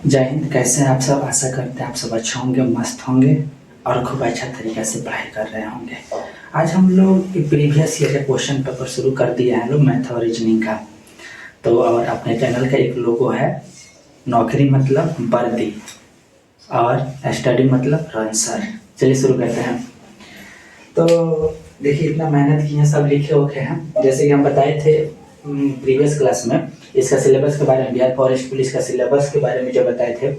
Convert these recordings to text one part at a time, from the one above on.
जय हिंद। कैसे हैं आप सब? आशा करते हैं आप सब अच्छे होंगे, मस्त होंगे और खूब अच्छा तरीके से पढ़ाई कर रहे होंगे। आज हम लोग प्रीवियस ईयर के क्वेश्चन पेपर शुरू कर दिया है लोग, मैथ और रीजनिंग का। तो और अपने चैनल का एक लोगो है, नौकरी मतलब वर्दी और स्टडी मतलब रन सर। चलिए शुरू करते हैं। तो देखिए, इतना मेहनत किए हैं, सब लिखे उखे हैं। जैसे कि हम बताए थे प्रीवियस क्लास में, इसका सिलेबस के बारे में, बिहार फॉरेस्ट पुलिस का सिलेबस के बारे में जो बताए थे,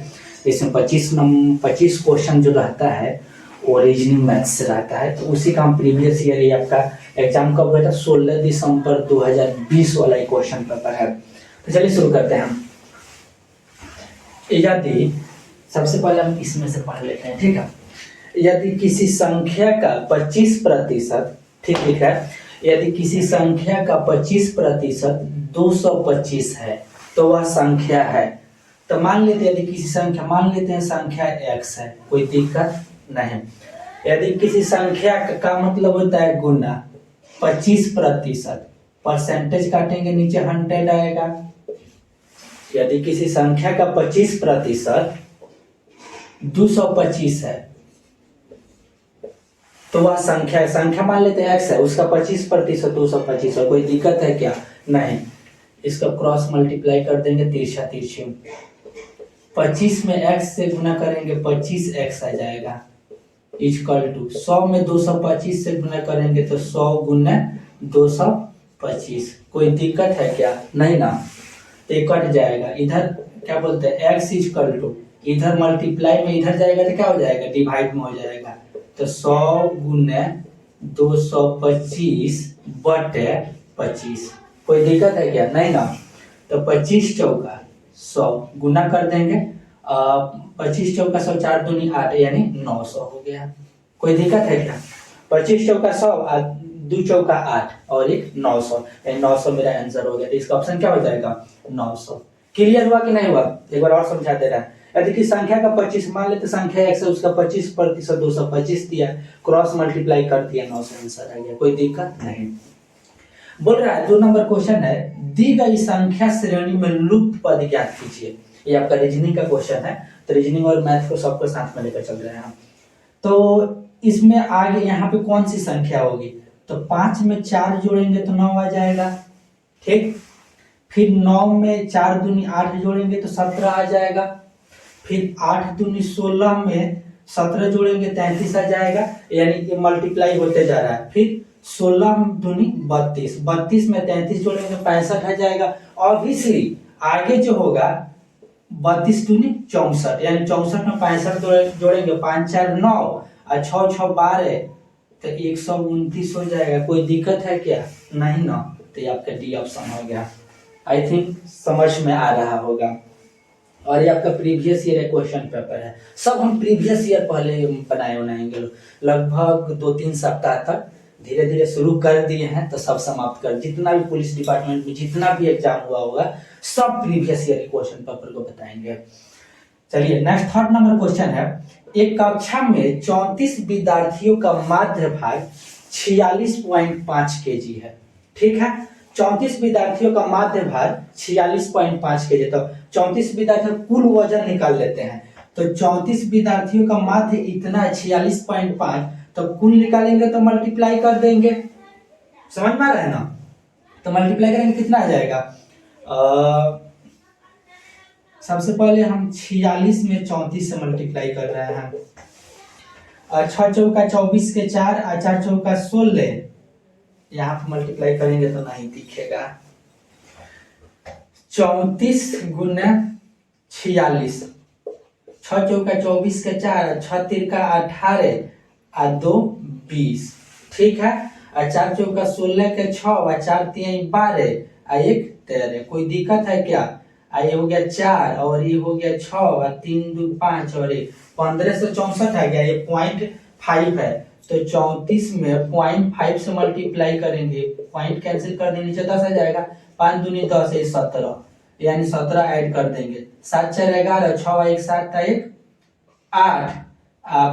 इसमें 25 क्वेश्चन जो रहता है वो रीजनिंग मैथ्स से रहता है। तो उसी का हम प्रीवियस ईयर, ये आपका एग्जाम कब हुआ था? 16 दिसंबर 2020 वाला एक क्वेश्चन पेपर है। तो चलिए शुरू करते हैं। यदि सबसे पहले हम इसमें से पढ़ लेते हैं, ठीक है। यदि किसी संख्या का 25%, ठीक लिखा है, यदि किसी संख्या का 25% 225 है तो वह संख्या है। तो मान लेते हैं, यदि किसी संख्या, मान लेते हैं संख्या x है, कोई दिक्कत नहीं। यदि किसी संख्या का मतलब होता है गुना 25%, परसेंटेज काटेंगे नीचे 100 आएगा। यदि किसी संख्या का 25% 225 है तो वह संख्या मान लेते हैं x है, उसका 25% 225 है। कोई दिक्कत है क्या? नहीं। इसका क्रॉस मल्टीप्लाई कर देंगे, तिरछा तिरछी 25 में x से गुना करेंगे 25x आ जाएगा, इक्वल टू 100 में 225 से गुना करेंगे तो 100 गुना 225। कोई दिक्कत है क्या? नहीं ना। तो ये कट जाएगा, इधर क्या बोलते हैं x इक्वल टू, इधर मल्टीप्लाई में इधर जाएगा तो क्या हो जाएगा? डिवाइड में हो जाएगा। तो 100 गुना 225 बटे 25। कोई दिक्कत है क्या? नहीं ना। तो 25 चौका 100 गुना कर देंगे, 25 चौका 100, 4 दूनी 8 यानी 900 हो गया। कोई दिक्कत है क्या? 25 चौका 100, 2 चौका 8 और एक 900, 900 मेरा आंसर हो गया। तो इसका ऑप्शन क्या हो जाएगा? 900। क्लियर हुआ कि नहीं हुआ? एक बार और समझा दे रहा है। यदि किसी संख्या का 25, मान लेते संख्या x है, उसका 25% 225 दिया, क्रॉस मल्टीप्लाई कर दिया, 900 आंसर आ गया। कोई दिक्कत नहीं। बोल रहा है 2 नंबर क्वेश्चन है, दी गई संख्या श्रेणी में लुप्त पद ज्ञात कीजिए। ये आपका रीजनिंग का क्वेश्चन है। तो रीजनिंग और मैथ को सबको साथ में लेकर चल रहे हैं हम। तो इसमें आगे यहाँ पे कौन सी संख्या होगी? तो 5 में 4 जोड़ेंगे तो 9 आ जाएगा, ठीक। फिर 9 में 4 दूनी 8 जोड़ेंगे तो 17 आ जाएगा। फिर 8 दूनी 16 में 17 जोड़ेंगे 33 आ जाएगा, यानी ये मल्टीप्लाई होते जा रहा है। फिर 16 दूनी 32, 32 में 33 जोड़ेंगे 65 आ जाएगा। ऑब्वियसली आगे जो होगा 32 दूनी 64, यानी 64 में 65 जोड़ेंगे, 5 4 9 और 6 6 12, तो 129 हो जाएगा। कोई दिक्कत है क्या? नहीं ना। तो ये आपका डी ऑप्शन हो गया। आई थिंक समझ में आ रहा होगा। और ये आपका प्रीवियस ईयर क्वेश्चन पेपर है। सब हम प्रीवियस ईयर पहले बनाएंगे, लगभग 2-3 सप्ताह तक धीरे धीरे शुरू कर दिए हैं। तो सब समाप्त कर, जितना भी पुलिस डिपार्टमेंट में जितना भी एग्जाम हुआ होगा, सब प्रीवियस ईयर क्वेश्चन पेपर को बताएंगे। चलिए नेक्स्ट 3rd नंबर क्वेश्चन है, एक कक्षा में 34 विद्यार्थियों का माध्य भाग 46.5 केजी है, ठीक है। 34 विद्यार्थियों का माध्य भार 46.5 केजी। तो 34 विद्यार्थियों कुल वजन निकाल लेते हैं। तो 34 विद्यार्थियों का माध्य इतना है 46.5, तो कुल निकालेंगे तो मल्टीप्लाई कर देंगे। समझ में आ रहा है ना? तो मल्टीप्लाई करेंगे कितना आ जाएगा? सबसे पहले हम 46 में 34 से मल्टीप्लाई कर रहे हैं। 6 चौका 24 के 4 और 4 चौका 16, यहाँ पे मल्टीप्लाई करेंगे तो नहीं दिखेगा। 34 गुना 46, 6 चौका 24 के 4, 6 तिरका 18 और 2 20, ठीक है। और 4 चौका 16 के 6 और 4 3 12 और 1 13। कोई दिक्कत है क्या? ये हो गया 4 और ये हो गया 6 और 3 2 5 और 1 1564 आ गया। ये 0.5 है, तो 34 में 0.5 से मल्टीप्लाई करेंगे, पॉइंट कैंसिल कर देंगे, नीचे 10 आ जाएगा। 5 दूनी 10 है 17, यानी 17 ऐड कर देंगे। 7 4 11, 6 1 7 1 8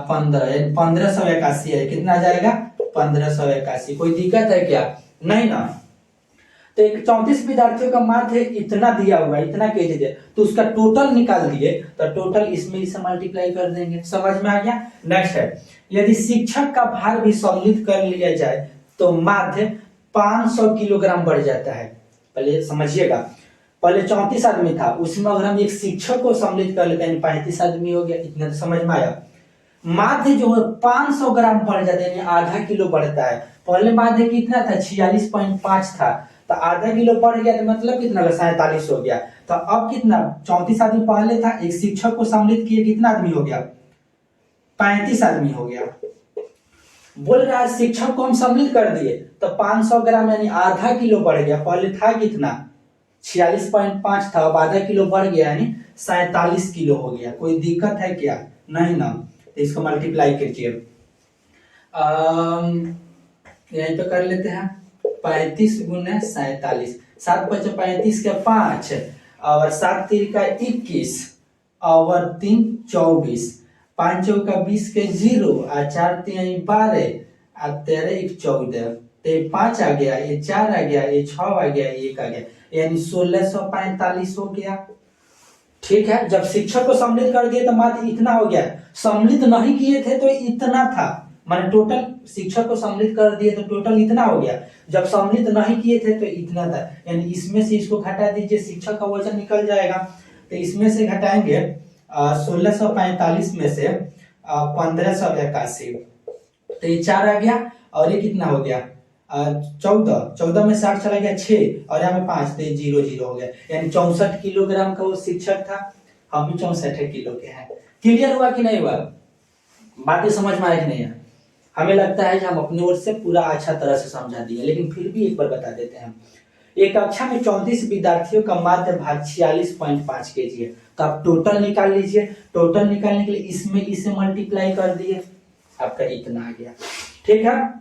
15, यानी 1581 है। कितना आ जाएगा? 1581। कोई दिक्कत है क्या? नहीं ना। तो एक 34 विद्यार्थियों का माध्य इतना दिया हुआ है, इतना केजी दिया, तो उसका टोटल निकाल दिए, तो टोटल इसमें इसे मल्टीप्लाई कर देंगे। समझ में आ गया। नेक्स्ट है, यदि शिक्षक का भार भी सम्मिलित कर लिया जाए तो माध्य 500 किलोग्राम बढ़ जाता है। पहले समझिएगा, पहले 34 आदमी था, उसमें अगर हम एक शिक्षक को सम्मिलित कर लेते हैं 35 आदमी हो गया। इतना तो समझ में आया। माध्य जो है 500 ग्राम बढ़ जाता है, यानी आधा किलो बढ़ता है। पहले माध्य कितना था, 46.5 था, तो आधा किलो बढ़ गया, तो मतलब कितना 47 हो गया। तो अब कितना, 34 आदमी पहले था, एक शिक्षक को सम्मिलित किए, कितना आदमी हो गया, 35 आदमी हो गया। बोल रहा है शिक्षक को हम सम्मिलित कर दिए तो 500 ग्राम यानी आधा किलो बढ़ गया। पहले था कितना, 46.5 था, अब आधा किलो बढ़ गया यानी 47 किलो हो गया। कोई दिक्कत है क्या, नहीं ना। तो इसको मल्टीप्लाई कीजिए, यहीं पे कर लेते हैं, 35 गुना 47, 7 × 35 के 5 और 7 × 3 = 21 और 3 = 24, 5 × 4 = 20 के 0 और 4 × 3 = 12 और 13 × 1 = 14, तो ये 5 आ गया, ये 4 आ गया, ये 6 आ गया, ये 1 आ गया, यानी 1645 हो गया। ठीक है, जब शिक्षक को सम्मिलित कर दिए तो मात्र इतना हो गया। सम्मिलित नहीं किए थे तो इतना था, माने टोटल शिक्षक को सम्मिलित कर दिए तो टोटल इतना हो गया। जब सम्मिलित नहीं किए थे तो इतना था, यानी इसमें से इसको घटा दीजिए, शिक्षक का वजन निकल जाएगा। तो इसमें से घटाएंगे 1645 में से 1581, तो ये 4 आ गया और ये कितना हो गया 14 में 60 चला गया 6 और यहाँ में 5, तो 0 0 हो गया, यानी 64 किलोग्राम का वो शिक्षक था। हम भी 64 किलो के हैं। क्लियर हुआ कि नहीं हुआ, बातें समझ में आया कि नहीं है। हमें लगता है कि हम अपनी ओर से पूरा अच्छा तरह से समझा दिए, लेकिन फिर भी एक बार बता देते हैं। एक कक्षा में 34 विद्यार्थियों का माध्य भार 46.5 केजी है, तो आप टोटल निकाल लीजिए। टोटल निकालने के लिए इसमें इसे मल्टीप्लाई कर दिए, आपका इतना आ गया। ठीक है,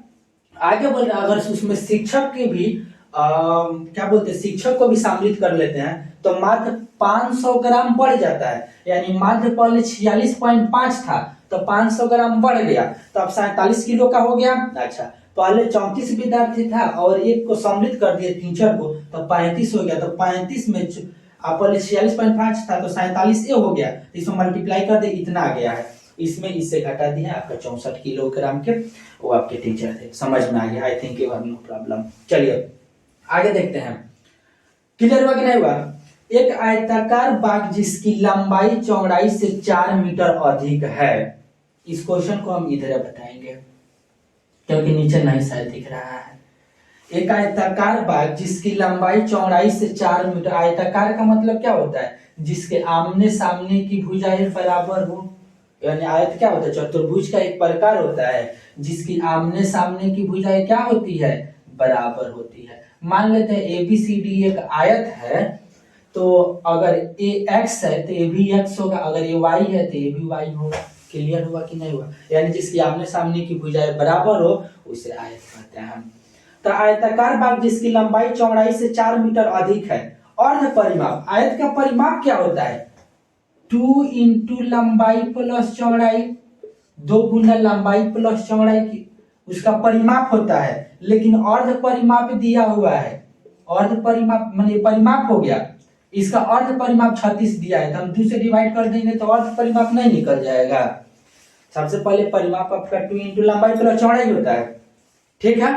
आगे बोल रहे अगर उसमें शिक्षक के भी क्या बोलते हैं, शिक्षक को भी सम्मिलित कर लेते हैं तो माध्य 500 ग्राम बढ़ जाता है, यानी माध्य पहले 46.5 था तो 500 ग्राम बढ़ गया, तो अब 47 किलो का हो गया। अच्छा, पहले 34 विद्यार्थी था और एक को सम्मिलित कर दिए टीचर को तो 35 हो गया, तो 35 में आप पहले 46.5 था तो 47 ये हो गया, इसमें मल्टीप्लाई कर दे, इतना आ गया है। इसमें इससे घटा दिया आपका 64 किलोग्राम के, वो आपके टीचर थे। समझ में आ गया, I think you have no problem. चलिए आगे देखते हैं, क्लियर हुआ कि नहीं हुआ। एक आयताकार बाग जिसकी लंबाई चौड़ाई से 4 मीटर अधिक है, इस क्वेश्चन को हम इधर बताएंगे क्योंकि नीचे नहीं शायद दिख रहा है। एक आयताकार बाग जिसकी लंबाई चौड़ाई से 4 मीटर, आयताकार का मतलब क्या होता है, जिसके आमने सामने की भुजाएं बराबर हो, यानी आयत क्या होता है, चतुर्भुज का एक प्रकार होता है जिसकी आमने सामने की भुजाएं क्या होती है, बराबर होती है। मान लेते हैं ABCD एक आयत है, तो अगर ए एक्स है तो ए भी एक्स होगा, अगर ये वाई है तो ये भी वाई होगा। क्लियर हुआ कि नहीं हुआ, यानी जिसकी आमने सामने की भुजाएं बराबर हो उसे आयत कहते हैं। तो आयताकार बाग जिसकी लंबाई चौड़ाई से 4 मीटर अधिक है। अर्ध परिमाप, आयत का परिमाप क्या होता है, 2 × लंबाई प्लस चौड़ाई, 2 गुना लंबाई प्लस चौड़ाई की उसका परिमाप होता है। लेकिन अर्ध परिमाप दिया हुआ है, अर्ध परिमाप माने परिमाप हो गया, इसका अर्ध परिमाप 36 दिया है, तो हम 2 से डिवाइड कर देंगे तो अर्ध परिमाप नहीं निकल जाएगा। सबसे पहले परिमाप आपका 2 × लंबाई प्लस चौड़ाई होता है। ठीक है,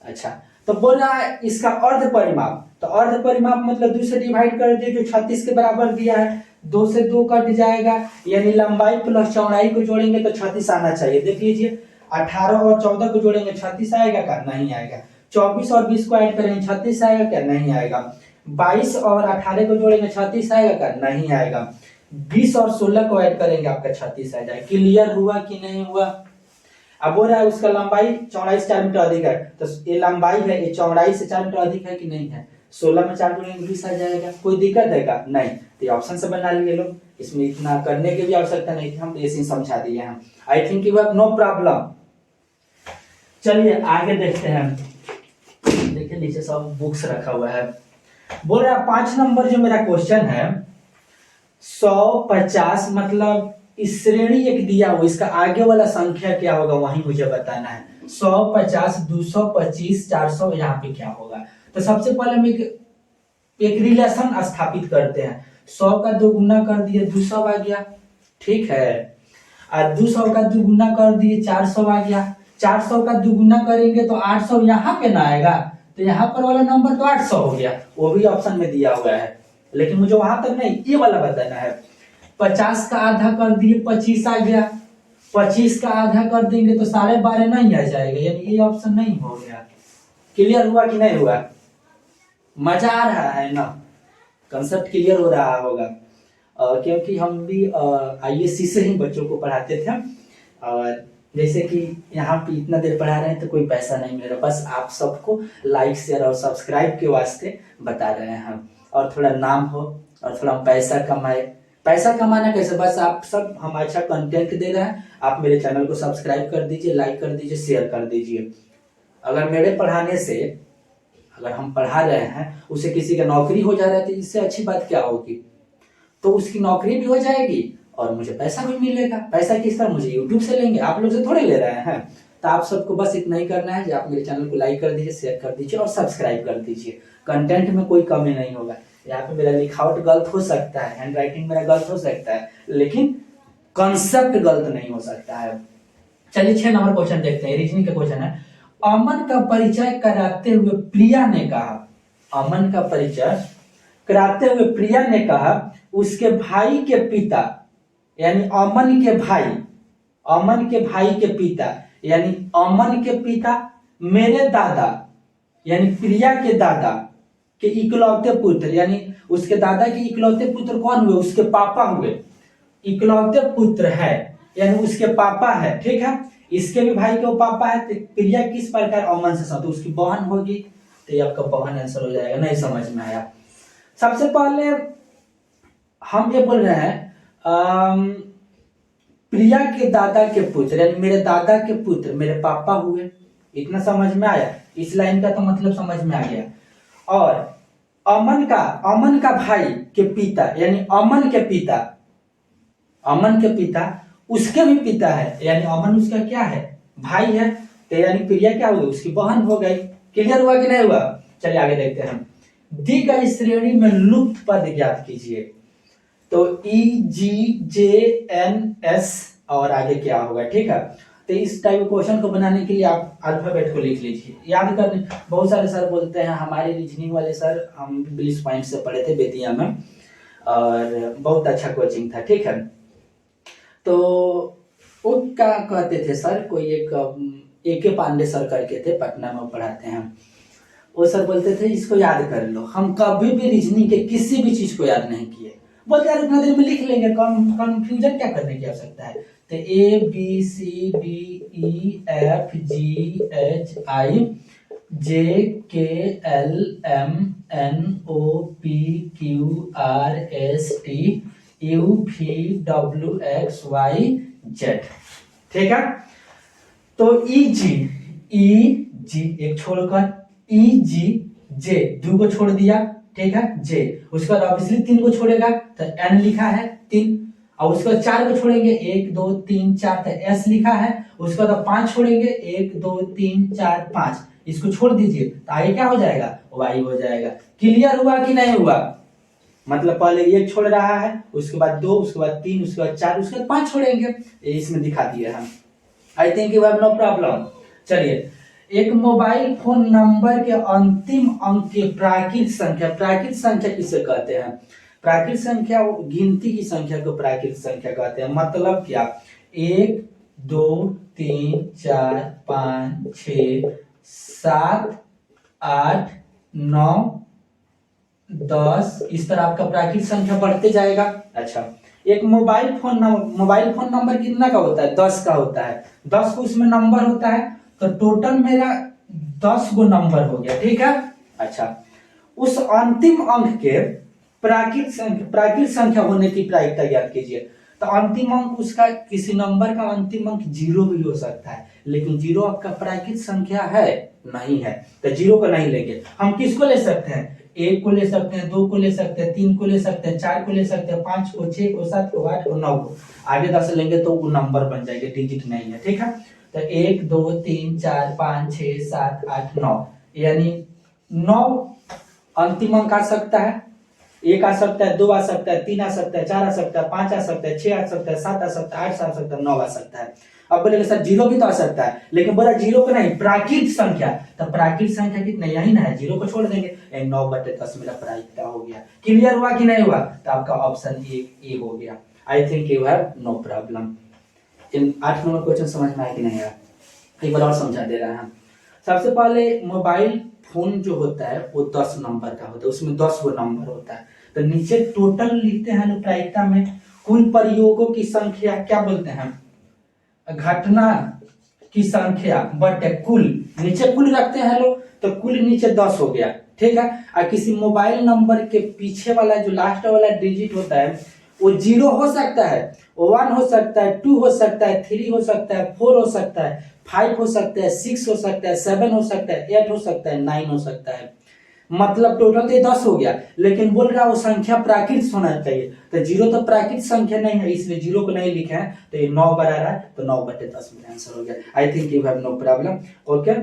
अच्छा, तो बोल रहा है इसका अर्ध परिमाप, तो अर्ध परिमाप मतलब 2 से डिवाइड कर दिए जो 36 के बराबर दिया है, 2 से 2 कट जाएगा, यानी लंबाई प्लस चौड़ाई को जोड़ेंगे तो 36 आना चाहिए। देख लीजिए 18 और 14 को जोड़ेंगे 36 आएगा क्या, नहीं आएगा। 24 और 20 को ऐड करेंगे 36 आएगा क्या, नहीं आएगा। 22 और 18 को जोड़ेंगे 36 आएगा क्या, नहीं आएगा। 20 और 16 को ऐड करेंगे आपका 36 आ जाएगा। क्लियर हुआ कि नहीं हुआ। अब बोल रहा है उसका लंबाई चौड़ाई से 4 मीटर अधिक है, तो ये लंबाई है, ये चौड़ाई से 4 मीटर अधिक है कि नहीं है। 16 में 4 जोड़ेंगे 20 आ जाएगा। कोई दिक्कत है क्या, नहीं। तो ये ऑप्शन से बना लिए लोग, इसमें इतना करने की भी आवश्यकता नहीं थी, हम ऐसे समझा दिए हैं। I think you have no problem. चलिए आगे देखते हैं, देखिए नीचे सब बुक्स रखा हुआ है। बोल रहा है 5 नंबर जो मेरा क्वेश्चन है, 150 मतलब इस श्रेणी एक दिया हुआ, इसका आगे वाला संख्या क्या होगा वही मुझे बताना है। 150, 225, 400 यहाँ पे क्या होगा। तो सबसे पहले हम एक रिलेशन स्थापित करते हैं। 100 का 2 गुना कर दिए 200 आ गया, ठीक है। और 200 का 2 गुना कर दिए 400 आ गया। 400 का 2 गुना करेंगे तो 800 यहाँ पे ना आएगा, तो यहाँ पर वाला नंबर तो 800 हो गया, वो भी ऑप्शन में दिया हुआ है, लेकिन मुझे वहां तक नहीं, ये वाला बताना है। 50 का आधा कर दिए 25 आ गया, 25 का आधा कर देंगे तो 12.5 नहीं आ जाएगा, यानी ये ऑप्शन नहीं हो गया। क्लियर हुआ कि नहीं हुआ? मजा आ रहा है ना? कंसेप्ट क्लियर हो रहा होगा। क्योंकि हम भी आईएससी से ही बच्चों को पढ़ाते थे, और जैसे कि यहाँ पे इतना देर पढ़ा रहे हैं तो कोई पैसा नहीं मिल रहा, बस आप सबको लाइक शेयर और सब्सक्राइब के वास्ते बता रहे हैं हम, और थोड़ा नाम हो और थोड़ा पैसा कमाए। पैसा कमाना कैसे, बस आप सब, हम अच्छा कंटेंट दे रहे हैं, आप मेरे चैनल को सब्सक्राइब कर दीजिए, लाइक कर दीजिए, शेयर कर दीजिए। अगर मेरे पढ़ाने से, अगर हम पढ़ा रहे हैं उसे किसी का नौकरी हो जा रहा है तो इससे अच्छी बात क्या होगी? तो उसकी नौकरी भी हो जाएगी और मुझे पैसा भी मिलेगा। पैसा किस तरह? मुझे यूट्यूब से लेंगे, आप लोग से थोड़े ले रहे हैं। तो आप सबको बस इतना ही करना है कि आप मेरे चैनल को लाइक कर दीजिए, शेयर कर दीजिए और सब्सक्राइब कर दीजिए। कंटेंट में कोई कमी नहीं होगा। यहाँ पे मेरा लिखावट गलत हो सकता है, हैंड राइटिंग मेरा गलत हो सकता है, लेकिन कंसेप्ट गलत नहीं हो सकता है। चलिए 6 नंबर क्वेश्चन देखते हैं, रीजनिंग का क्वेश्चन है। अमन का परिचय कराते हुए प्रिया ने कहा, अमन का परिचय कराते हुए प्रिया ने कहा, उसके भाई के पिता यानी अमन के भाई, अमन के भाई के पिता यानी अमन के पिता मेरे दादा यानी प्रिया के दादा के इकलौते पुत्र, यानी उसके दादा के इकलौते पुत्र कौन हुए? उसके पापा हुए। इकलौते पुत्र है यानी उसके पापा है, ठीक है। इसके भी भाई के पापा है, तो प्रिया किस प्रकार अमन से साथ, तो उसकी बहन होगी, तो ये आपका बहन आंसर हो जाएगा। नहीं समझ में आया? सबसे पहले हम ये बोल रहे हैं प्रिया के दादा के पुत्र यानी मेरे दादा के पुत्र मेरे पापा हुए, इतना समझ में आया? इस लाइन का तो मतलब समझ में आ गया। और अमन का भाई के पिता यानी अमन के पिता, अमन के पिता उसके भी पिता है, यानी अमन उसका क्या है? भाई है, तो यानी प्रिया क्या हुई? उसकी बहन हो गई। क्लियर हुआ कि नहीं हुआ? चलिए आगे देखते हैं। दी गई श्रेणी में लुप्त पद ज्ञात कीजिए। तो ई जी जे एन एस और आगे क्या होगा, ठीक है। तो इस टाइप क्वेश्चन को बनाने के लिए आप अल्फाबेट को लिख लीजिए, याद करने। बहुत सारे सर बोलते हैं, हमारे रीजनिंग वाले सर, हम 20 पॉइंट से पढ़े थे बेतिया में और बहुत अच्छा कोचिंग था, ठीक है। तो वो क्या कहते थे सर, कोई एक के पांडे सर करके थे, पटना में पढ़ाते हैं। वो सर बोलते थे इसको याद कर लो। हम कभी भी रीजनिंग के किसी भी चीज को याद नहीं किए, बोलते यार इतना देर में लिख लेंगे, कंफ्यूजन क्या करने की आवश्यकता है। तो A B C D E F G H I J K L M N O P Q R S T U V W X Y Z, ठीक है। तो ई जी एक छोड़कर, ई जी जे 2 को छोड़ दिया, ठीक है, जे। उसके बाद ऑब्वियसली 3 को छोड़ेगा तो एन लिखा है 3, और उसके बाद 4 को छोड़ेंगे 1 2 3 4 तो एस लिखा है। उसके बाद 5 छोड़ेंगे 1 2 3 4 5, इसको छोड़ दीजिए तो आगे क्या हो जाएगा? वाई हो जाएगा। क्लियर हुआ कि नहीं हुआ? मतलब पहले 1 छोड़ रहा है, उसके बाद 2, उसके बाद 3, उसके बाद 4, उसके बाद 5 छोड़ेंगे, ये इसमें दिखा दिया हम। I think you have no problem. चलिए, एक मोबाइल फोन नंबर के अंतिम अंक की प्राकृत संख्या किसे कहते हैं? प्राकृत संख्या गिनती की संख्या को प्राकृत संख्या कहते हैं। मतलब क्या? 1 2 3 4 5 6 7 8 9 10, इस तरह आपका प्राकृत संख्या बढ़ते जाएगा। अच्छा, एक मोबाइल फोन नंबर कितना का होता है? 10 का होता है। 10 को उसमें नंबर होता है, तो टोटल मेरा 10 गो नंबर हो गया, ठीक है। अच्छा, उस अंतिम अंक के प्राकृत संख्या होने की प्रायिकता ज्ञात कीजिए। तो अंतिम अंक उसका, किसी नंबर का अंतिम अंक 0 भी हो सकता है, लेकिन 0 आपका प्राकृत संख्या है नहीं है, तो 0 को नहीं लेंगे। हम किसको ले सकते हैं? 1 को ले सकते हैं, 2 को ले सकते हैं, 3 को ले सकते हैं, 4 को ले सकते हैं, 5 को, 6 को, 7 को, 8 को, 9 को, आगे 10 लेंगे तो वो नंबर बन जाएंगे, डिजिट नहीं है, ठीक है। तो 1 2 3 4 5 6 7 8 9, यानी 9 अंतिम अंक आ सकता है, 1 आ सकता है, 2 आ सकता है, 3 आ सकता है, 4 आ सकता है, 5 आ सकता है, 6 आ सकता है, 7 आ सकता है, 8 आ सकता है, 9 आ सकता है। अब बोलेगा सर 0 भी तो आ सकता है, लेकिन बोला 0 को नहीं, प्राकृत संख्या। तो प्राकृत संख्या कितना, यही ना है, 0 को छोड़ देंगे। 9/10 मेरा प्रायिकता हो गया। क्लियर हुआ कि नहीं हुआ? तो आपका ऑप्शन ए हो गया। I think you have no problem. इन 8 नंबर क्वेश्चन समझ में आया कि नहीं आया? एक बार और समझा दे रहा है। सबसे पहले मोबाइल फोन जो होता है वो 10 नंबर का होता है, उसमें 10 गो नंबर होता है। तो नीचे टोटल लिखते हैं लोग प्रायिकता में, कुल प्रयोगों की संख्या क्या बोलते हैं, घटना की संख्या बटे कुल, नीचे कुल रखते हैं लोग, तो कुल नीचे 10 हो गया, ठीक है। और किसी मोबाइल नंबर के पीछे वाला जो लास्ट वाला डिजिट होता है वो 0 हो सकता है, 1 हो सकता है, 2 हो सकता है, 3 हो सकता है, 4 हो सकता है, 5 हो सकता है, 6 हो सकता है, 7 हो सकता है, 8 हो सकता है, 9 हो सकता है। मतलब टोटल तो 10 हो गया, लेकिन बोल रहा है वो संख्या प्राकृत होना चाहिए। तो 0 तो प्राकृत संख्या नहीं है, इसलिए 0 को नहीं लिखे हैं, तो ये 9 बना रहा है, तो 9/10 मेरा आंसर हो गया। I think you have no problem. Okay,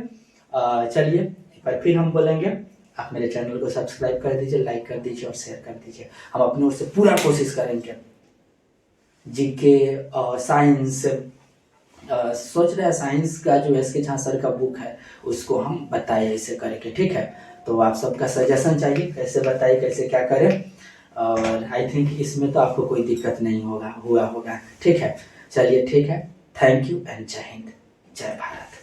चलिए एक बार फिर हम बोलेंगे, आप मेरे चैनल को सब्सक्राइब कर दीजिए, लाइक कर दीजिए और शेयर कर दीजिए। हम अपनी ओर से पूरा कोशिश करेंगे। जीके साइंस सोच रहे हैं, साइंस का जो एस के झा सर का बुक है उसको हम बताए ऐसे करके, ठीक है। तो आप सबका सजेशन चाहिए, कैसे बताइए, कैसे क्या करें, और आई थिंक इसमें तो आपको कोई दिक्कत नहीं होगा, हुआ होगा, ठीक है। चलिए ठीक है, थैंक यू एंड जय हिंद, जय भारत।